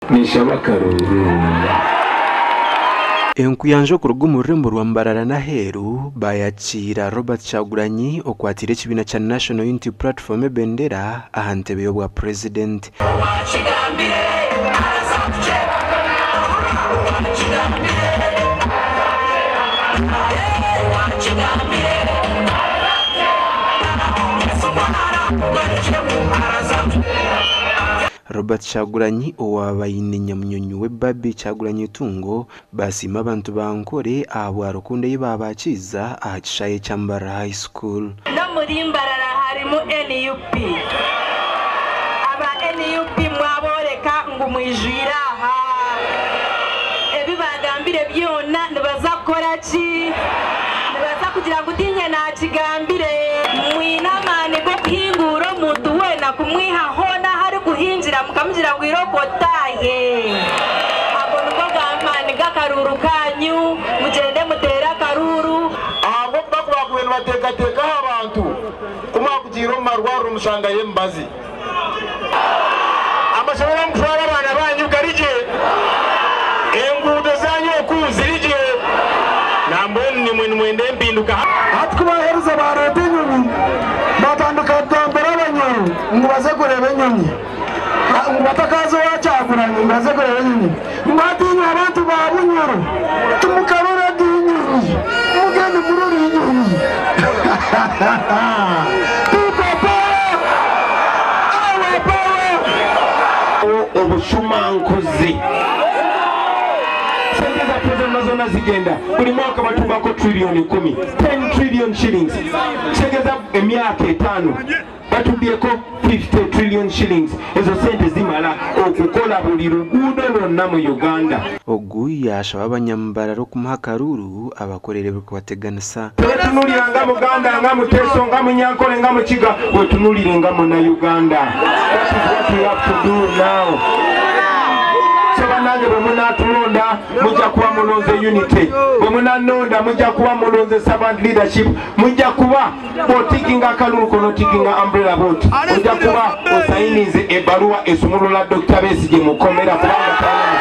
Nishaba Karuru. Enkuyanje ku rugo mu rurembo rwa Mbarara na Heru bayakira Robert Kyagulanyi okwatira ekibina kya National Unity Platform Bendera ahantebe bwa president. Robert Kyagulanyi owabayine Nyamunyonyi we Babi Kyagulanyi Tungo basima abantu bankore abo arukunde yibabakiza akishaye cyambara high school. No muri Mbarara harimo NUP. Aba NUP mwaboreka ngo mwijira ha. Ebibagambire byona nibazakora ki? Nibaza kugira ngo utinye na kigambire mwinamane go kwinguro muntu we na kumwiha hona hari guhinjira mukamujira gwirokotaye abo nuko gamane gakaruru kanyu mugende mutera karuru abo bakubakubena batekateka abantu kumwakugiro marwaro mushanga yembazi amashobora mutwara abana banyu garije engudo zanyu okuzirije namboni mwende mpinduka atkubahereza barete nyonyi batanduka tambera abanyo ngubaze kureba nyonyi batakazo wacyaguranye ngubaze kureba nyonyi ngatinya abantu babunyoro tumukarura dinyonyi mugende mururi nyonyi papa awe pawe obushumankozi zona zigenda buri mwaka batubako trillion 10 trillion shillings segeza emyaka 5 batubiyeko 50 trillion shillings ezo sente zimala okukola buli luguudo lwonna mu Uganda. Ogu yasha abanyambararo kumuhakaruru abakorere kubateganisa tunulira nga Muganda nga Muteso nga Munyankole nga Mukiga wetunulire nga Muna Uganda. That is what we have to do now. Sebanange bwemuna tulonda mujja kuba mulonze unity, bwemuna nonda mujja kuba mulonze servant leadership, mujja kuba botikinga akalulu kono tikinga umbrella vote, mujja kuba osayinize ebbaluwa esumulula Dr. Besigye mukomera kubanga tayina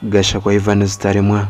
Gasha kwa Ivan Staremwa.